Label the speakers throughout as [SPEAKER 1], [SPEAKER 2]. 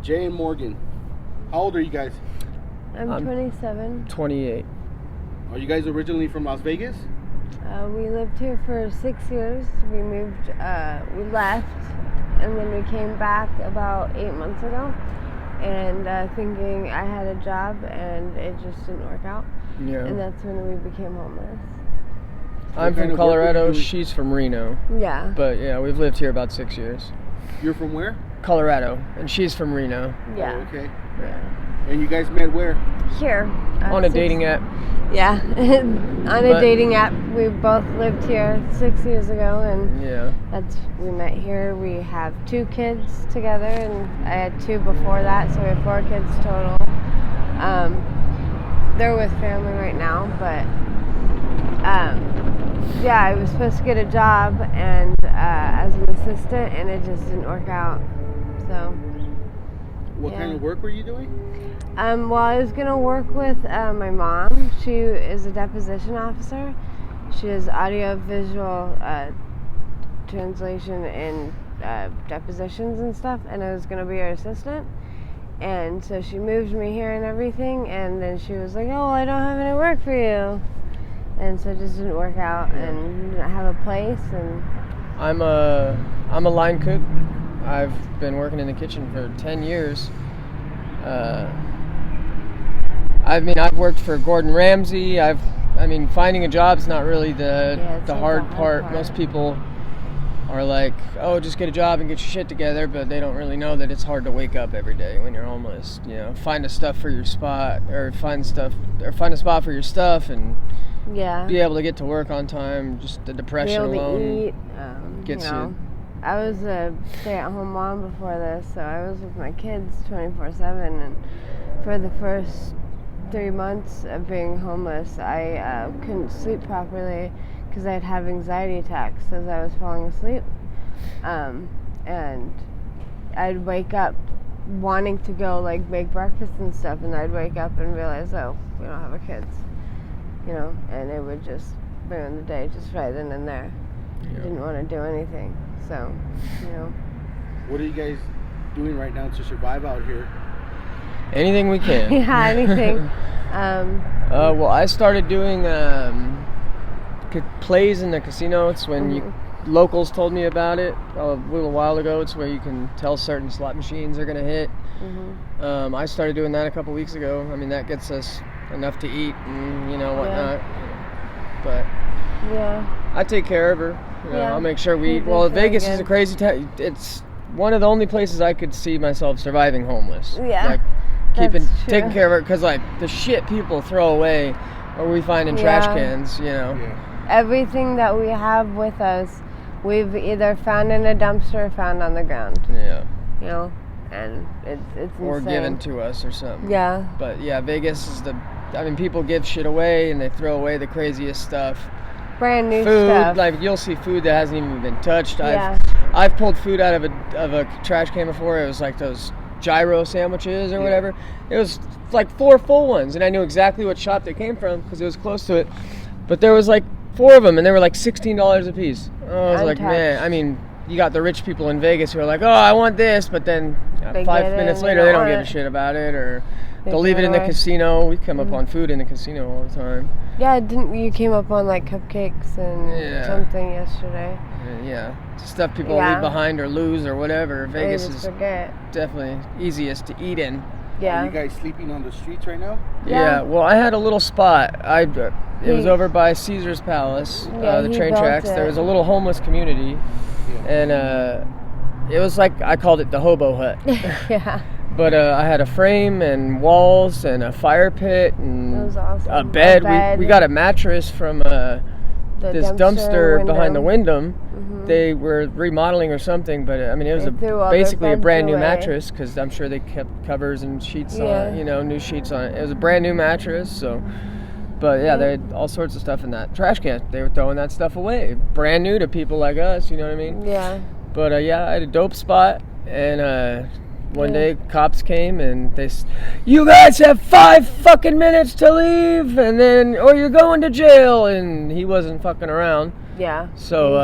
[SPEAKER 1] Jay and Morgan. How old are you guys?
[SPEAKER 2] I'm 27.
[SPEAKER 3] 28.
[SPEAKER 1] Are you guys originally from Las Vegas?
[SPEAKER 2] We lived here for 6 years. We moved, we left, and then we came back about 8 months ago. And thinking I had a job, and it just didn't work out.
[SPEAKER 3] Yeah.
[SPEAKER 2] And that's when we became homeless.
[SPEAKER 3] I'm from Colorado. She's from Reno.
[SPEAKER 2] Yeah.
[SPEAKER 3] But yeah, we've lived here about 6 years.
[SPEAKER 1] You're from where?
[SPEAKER 3] Colorado, and she's from Reno.
[SPEAKER 2] Yeah.
[SPEAKER 1] Oh, okay.
[SPEAKER 2] Yeah.
[SPEAKER 1] And you guys met where?
[SPEAKER 2] Here.
[SPEAKER 3] On a dating app.
[SPEAKER 2] Yeah. On a dating app. We both lived here 6 years ago, and
[SPEAKER 3] yeah,
[SPEAKER 2] we met here. We have 2 kids together, and I had 2 before that, so we have 4 kids total. They're with family right now, but yeah, I was supposed to get a job and as an assistant, and it just didn't work out. So.
[SPEAKER 1] What kind of work were you doing?
[SPEAKER 2] Well, I was gonna work with my mom. She is a deposition officer. She does audio-visual translation and depositions and stuff, and I was gonna be her assistant. And so she moved me here and everything, and then she was like, "Oh, I don't have any work for you," and so it just didn't work out, and didn't have a place. And
[SPEAKER 3] I'm a line cook. I've been working in the kitchen for 10 years. I've worked for Gordon Ramsay. Finding a job's not really the hard part. Most people are like, oh, just get a job and get your shit together, but they don't really know that it's hard to wake up every day when you're homeless. You know, find a spot for your stuff, and be able to get to work on time. Just the depression alone
[SPEAKER 2] eat,
[SPEAKER 3] gets you.
[SPEAKER 2] I was a stay-at-home mom before this, so I was with my kids 24/7, and for the first 3 months of being homeless, I couldn't sleep properly because I'd have anxiety attacks as I was falling asleep, and I'd wake up wanting to go make breakfast and stuff, and I'd wake up and realize, oh, we don't have our kids, and it would just ruin the day just right then and there. I didn't want to do anything. So,
[SPEAKER 1] What are you guys doing right now to survive out here?
[SPEAKER 3] Anything we can.
[SPEAKER 2] Yeah, anything.
[SPEAKER 3] Well, I started doing plays in the casino. It's when locals told me about it a little while ago. It's where you can tell certain slot machines are going to hit. Mm-hmm. I started doing that a couple weeks ago. That gets us enough to eat and, whatnot.
[SPEAKER 2] Yeah.
[SPEAKER 3] But
[SPEAKER 2] yeah,
[SPEAKER 3] I take care of her. I'll make sure we eat. Well, Vegas is a crazy town. It's one of the only places I could see myself surviving homeless.
[SPEAKER 2] Yeah,
[SPEAKER 3] taking care of her, because the shit people throw away, or we find in trash cans.
[SPEAKER 2] Yeah. Everything that we have with us, we've either found in a dumpster or found on the ground.
[SPEAKER 3] Yeah.
[SPEAKER 2] And it's insane.
[SPEAKER 3] Or given to us or something.
[SPEAKER 2] Yeah.
[SPEAKER 3] But yeah, Vegas is people give shit away and they throw away the craziest stuff.
[SPEAKER 2] Brand new
[SPEAKER 3] food,
[SPEAKER 2] stuff.
[SPEAKER 3] You'll see food that hasn't even been touched. I've pulled food out of a trash can before. It was like those gyro sandwiches or whatever. It was like 4 full ones, and I knew exactly what shop they came from because it was close to it. But there was 4 of them, and they were $16 a piece. I was like, man, you got the rich people in Vegas who are like, oh, I want this, but then 5 minutes later they don't give a shit about it, or they'll leave it in the casino. We come up on food in the casino all the time.
[SPEAKER 2] Yeah, you came up on cupcakes and something yesterday.
[SPEAKER 3] Yeah, stuff people leave behind or lose or whatever. Vegas is definitely easiest to eat in.
[SPEAKER 2] Yeah.
[SPEAKER 1] Are you guys sleeping on the streets right now?
[SPEAKER 3] Yeah. Well, I had a little spot. It was over by Caesar's Palace, the train tracks. There was a little homeless community, and it was I called it the hobo hut.
[SPEAKER 2] Yeah.
[SPEAKER 3] But I had a frame and walls and a fire pit and
[SPEAKER 2] awesome.
[SPEAKER 3] a bed. We got a mattress from this dumpster behind the Wyndham. Mm-hmm. They were remodeling or something, but it was basically a brand new mattress, because I'm sure they kept covers and sheets on it, new sheets on it. It was a brand new mattress, so. But they had all sorts of stuff in that trash can. They were throwing that stuff away, brand new to people like us. You know what I mean? Yeah. But I had a dope spot, and one day cops came and you guys have 5 fucking minutes to leave, and then or you're going to jail. And he wasn't fucking around.
[SPEAKER 2] Yeah.
[SPEAKER 3] So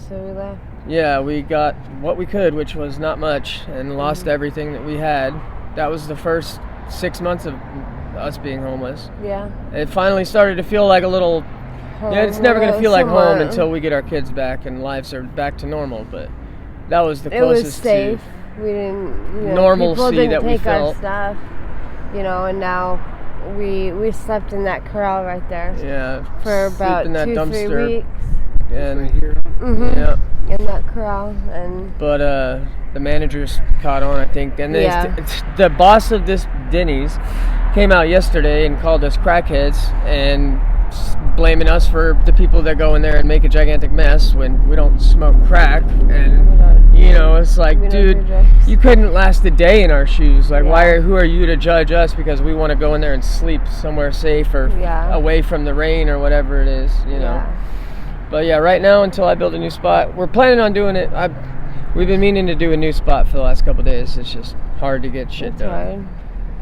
[SPEAKER 2] so we left.
[SPEAKER 3] Yeah, we got what we could, which was not much, and lost everything that we had. That was the first 6 months of us being homeless.
[SPEAKER 2] Yeah.
[SPEAKER 3] It finally started to feel like a little...
[SPEAKER 2] Home.
[SPEAKER 3] Yeah, it's never going to feel like home until we get our kids back and lives are back to normal, but that was the closest
[SPEAKER 2] it was safe.
[SPEAKER 3] to
[SPEAKER 2] we didn't,
[SPEAKER 3] normalcy that we felt.
[SPEAKER 2] People didn't take our stuff, and now we slept in that corral right there.
[SPEAKER 3] Yeah.
[SPEAKER 2] For about 2-3 weeks.
[SPEAKER 3] And
[SPEAKER 1] right here.
[SPEAKER 3] Yeah.
[SPEAKER 2] In that corral,
[SPEAKER 3] but the managers caught on, I think, and the boss of this Denny's came out yesterday and called us crackheads and blaming us for the people that go in there and make a gigantic mess when we don't smoke crack. And it's like, dude, you couldn't last a day in our shoes. Like, who are you to judge us because we want to go in there and sleep somewhere safe or away from the rain or whatever it is, But yeah, right now, until I build a new spot, we're planning on doing it. We've been meaning to do a new spot for the last couple of days. It's just hard to get shit done.
[SPEAKER 2] Hard.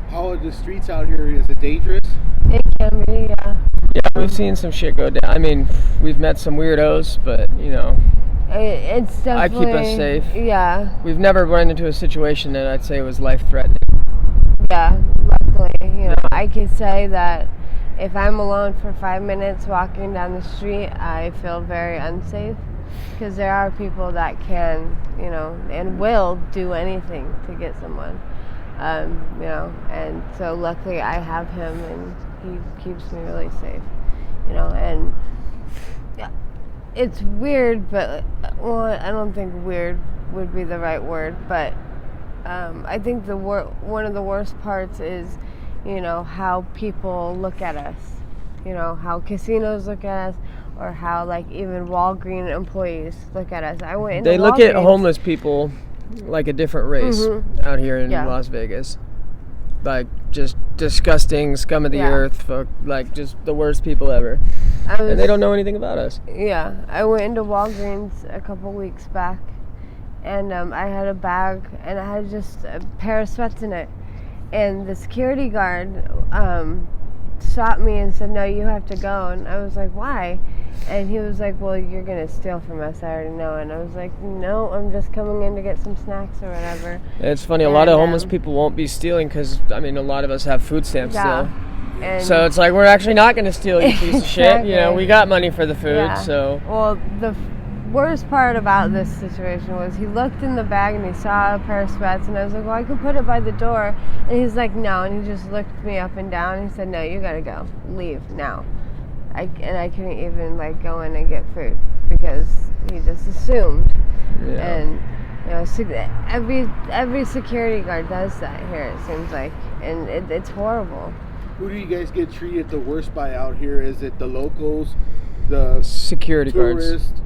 [SPEAKER 1] How are the streets out here? Is it dangerous?
[SPEAKER 2] It can be, yeah.
[SPEAKER 3] Yeah, we've seen some shit go down. I mean, we've met some weirdos, but
[SPEAKER 2] it's definitely.
[SPEAKER 3] I keep us safe.
[SPEAKER 2] Yeah.
[SPEAKER 3] We've never run into a situation that I'd say was life-threatening.
[SPEAKER 2] Yeah, luckily, I could say that. If I'm alone for 5 minutes walking down the street, I feel very unsafe because there are people that can, and will do anything to get someone, and so luckily I have him and he keeps me really safe, and yeah, it's weird, but I don't think weird would be the right word, but I think one of the worst parts is how people look at us, how casinos look at us, or how even Walgreens employees look at us.
[SPEAKER 3] They look at homeless people like a different race out here in Las Vegas, like just disgusting scum of the earth, like just the worst people ever, and they don't know anything about us.
[SPEAKER 2] Yeah, I went into Walgreens a couple weeks back, and I had a bag and I had just a pair of sweats in it. And the security guard stopped me and said, "No, you have to go." And I was like, "Why?" And he was like, "Well, you're going to steal from us, I already know." And I was like, "No, I'm just coming in to get some snacks or whatever."
[SPEAKER 3] It's funny, a lot of homeless people won't be stealing because, a lot of us have food stamps still. And so it's like, we're actually not going to steal, you piece of shit. We got money for the food, so.
[SPEAKER 2] Well, the worst part about this situation was he looked in the bag and he saw a pair of sweats and I was like, well, I could put it by the door, and he's like, no, and he just looked me up and down and he said, no, you gotta go, leave now. I couldn't even go in and get food because he just assumed. And every security guard does that here, it seems like, and it's horrible.
[SPEAKER 1] Who do you guys get treated the worst by out here? Is it the locals, the
[SPEAKER 3] security
[SPEAKER 1] tourists,
[SPEAKER 3] guards?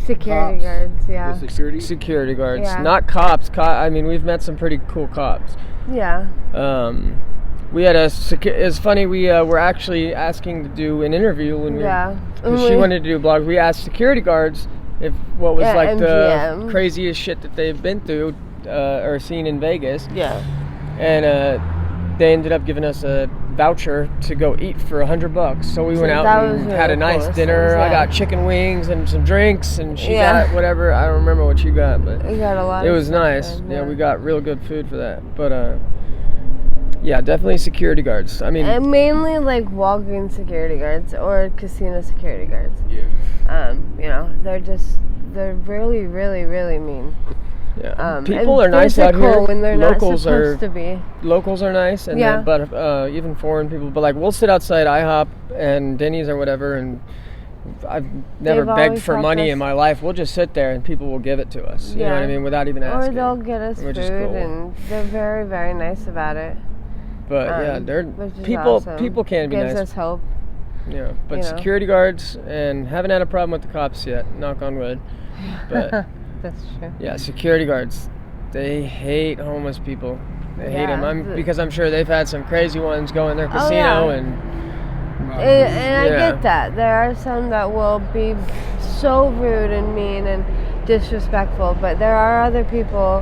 [SPEAKER 2] Security guards, yeah.
[SPEAKER 1] The
[SPEAKER 3] security guards, not cops. We've met some pretty cool cops.
[SPEAKER 2] Yeah.
[SPEAKER 3] We had it's funny, we were actually asking to do an interview when she wanted to do blogs. We asked security guards what was
[SPEAKER 2] MGM.
[SPEAKER 3] The craziest shit that they've been through or seen in Vegas.
[SPEAKER 2] Yeah.
[SPEAKER 3] And they ended up giving us a voucher to go eat for $100. So we went out and had a nice dinner. I got chicken wings and some drinks, and she got whatever. I don't remember what you got, but
[SPEAKER 2] we got a lot.
[SPEAKER 3] It was nice. Yeah, we got real good food for that. But yeah, definitely security guards. I mean,
[SPEAKER 2] mainly Walgreens security guards or casino security guards.
[SPEAKER 1] Yeah.
[SPEAKER 2] They're really, really, really mean.
[SPEAKER 3] Yeah, people are nice out here.
[SPEAKER 2] When they're
[SPEAKER 3] locals
[SPEAKER 2] not supposed to be.
[SPEAKER 3] Locals are nice, and but even foreign people. But we'll sit outside IHOP and Denny's or whatever, and I've never begged for money in my life. We'll just sit there, and people will give it to us. You know what I mean, without even asking.
[SPEAKER 2] Or they'll get us food, and they're very, very nice about it.
[SPEAKER 3] But they're people.
[SPEAKER 2] Awesome.
[SPEAKER 3] People can be
[SPEAKER 2] Gives
[SPEAKER 3] nice.
[SPEAKER 2] us hope.
[SPEAKER 3] Yeah, but security guards, and haven't had a problem with the cops yet. Knock on wood. But.
[SPEAKER 2] That's true.
[SPEAKER 3] Yeah, security guards, they hate homeless people. They hate them. Because I'm sure they've had some crazy ones go in their casino and
[SPEAKER 2] I get that. There are some that will be so rude and mean and disrespectful, but there are other people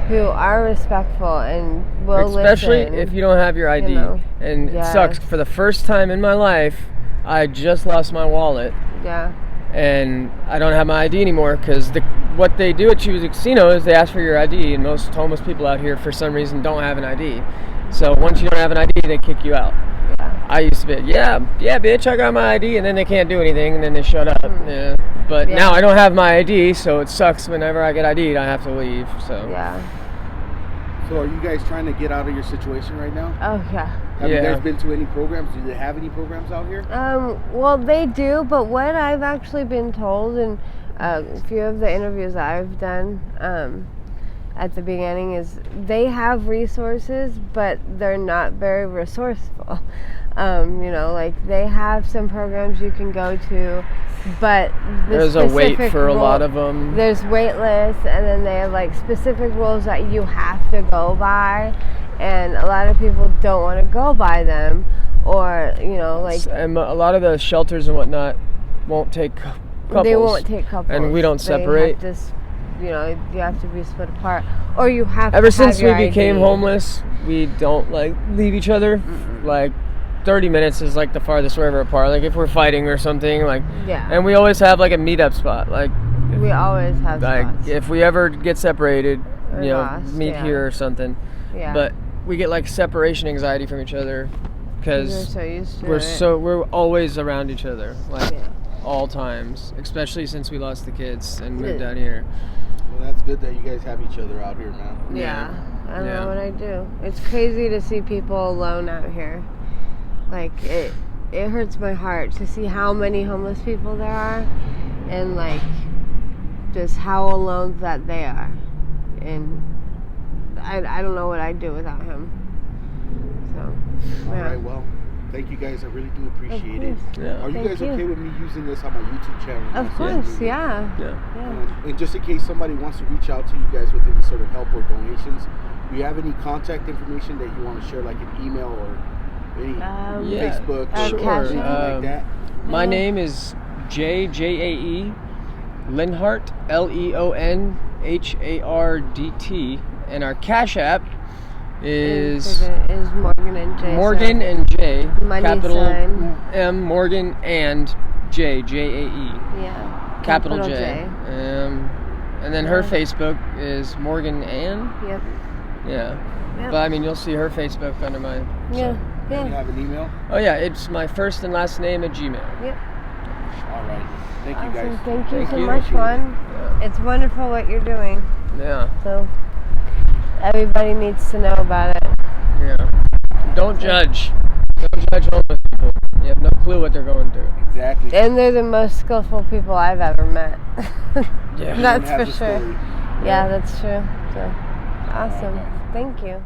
[SPEAKER 2] who are respectful and will
[SPEAKER 3] especially
[SPEAKER 2] listen.
[SPEAKER 3] If you don't have your ID. And it sucks. For the first time in my life, I just lost my wallet.
[SPEAKER 2] Yeah.
[SPEAKER 3] and I don't have my ID anymore because what they do at Chivas Casino is they ask for your ID, and most homeless people out here for some reason don't have an ID. So once you don't have an ID, they kick you out.
[SPEAKER 2] Yeah.
[SPEAKER 3] I used to be, yeah, bitch, I got my ID, and then they can't do anything, and then they shut up. Yeah. But now I don't have my ID, so it sucks whenever I get ID'd, I have to leave. So
[SPEAKER 2] Yeah.
[SPEAKER 1] So are you guys trying to get out of your situation right now?
[SPEAKER 2] Oh, yeah.
[SPEAKER 1] Have you guys been to any programs? Do they have any programs out here?
[SPEAKER 2] Well, they do, but what I've actually been told in a few of the interviews I've done at the beginning is they have resources, but they're not very resourceful. You know, like they have some programs you can go to, but
[SPEAKER 3] there's a wait for a lot of them.
[SPEAKER 2] There's wait lists, and then they have like specific rules that you have to go by, and a lot of people don't want to go by them, or you know, like.
[SPEAKER 3] And a lot of the shelters and whatnot won't take couples.
[SPEAKER 2] They won't take couples,
[SPEAKER 3] and we don't separate.
[SPEAKER 2] You know, you have to be split apart, or you have.
[SPEAKER 3] Ever
[SPEAKER 2] to
[SPEAKER 3] since
[SPEAKER 2] have
[SPEAKER 3] we
[SPEAKER 2] your
[SPEAKER 3] became
[SPEAKER 2] ID.
[SPEAKER 3] homeless, we don't like leave each other. Like 30 minutes is like the farthest we're ever apart. Like if we're fighting or something, like.
[SPEAKER 2] Yeah.
[SPEAKER 3] And we always have like a meetup spot. Like.
[SPEAKER 2] We always have
[SPEAKER 3] like
[SPEAKER 2] spots.
[SPEAKER 3] if we ever get separated,
[SPEAKER 2] Or
[SPEAKER 3] you know,
[SPEAKER 2] lost,
[SPEAKER 3] meet here or something.
[SPEAKER 2] Yeah.
[SPEAKER 3] But we get like separation anxiety from each other because
[SPEAKER 2] we're so used to it.
[SPEAKER 3] we're always around each other, like
[SPEAKER 2] Yeah.
[SPEAKER 3] all times, especially since we lost the kids and moved down here.
[SPEAKER 1] Well, that's good that you guys have each other out here, man.
[SPEAKER 2] Yeah. I don't know what I do. It's crazy to see people alone out here. Like it hurts my heart to see how many homeless people there are, and like just how alone that they are. And I don't know what I'd do without him. So,
[SPEAKER 1] All right, well, thank you guys. I really do appreciate it.
[SPEAKER 3] Yeah.
[SPEAKER 1] Are you guys okay with me using this on my YouTube channel?
[SPEAKER 2] Of course, yeah.
[SPEAKER 1] And just in case somebody wants to reach out to you guys with any sort of help or donations, do you have any contact information that you want to share, like an email or any Facebook or anything like that?
[SPEAKER 3] My name is Jae Leonhardt, Leonhardt, and our Cash App is
[SPEAKER 2] Morgan and Jay.
[SPEAKER 3] Morgan and J,
[SPEAKER 2] Money
[SPEAKER 3] capital
[SPEAKER 2] sign.
[SPEAKER 3] M, Morgan and J, Jae.
[SPEAKER 2] Yeah.
[SPEAKER 3] Capital J. And then her Facebook is Morgan Ann.
[SPEAKER 2] Yep.
[SPEAKER 3] Yeah.
[SPEAKER 2] Yep.
[SPEAKER 3] But I mean, you'll see her Facebook under my.
[SPEAKER 2] Yeah.
[SPEAKER 1] Do you have an email?
[SPEAKER 3] Oh yeah, it's my first and last name at Gmail.
[SPEAKER 2] Yep.
[SPEAKER 1] All right. Thank you
[SPEAKER 2] Awesome.
[SPEAKER 1] guys.
[SPEAKER 2] Thank you
[SPEAKER 3] Thank
[SPEAKER 2] so
[SPEAKER 3] you.
[SPEAKER 2] much, Juan.
[SPEAKER 3] Yeah.
[SPEAKER 2] It's wonderful what you're doing.
[SPEAKER 3] Yeah.
[SPEAKER 2] So everybody needs to know about it.
[SPEAKER 3] Yeah. Don't judge. Don't judge homeless people. You have no clue what they're going through.
[SPEAKER 1] Exactly.
[SPEAKER 2] And they're the most skillful people I've ever met.
[SPEAKER 3] Yeah.
[SPEAKER 2] That's
[SPEAKER 1] Everyone
[SPEAKER 2] for
[SPEAKER 1] has a
[SPEAKER 2] sure.
[SPEAKER 1] story.
[SPEAKER 2] Yeah, that's true. So awesome. Thank you.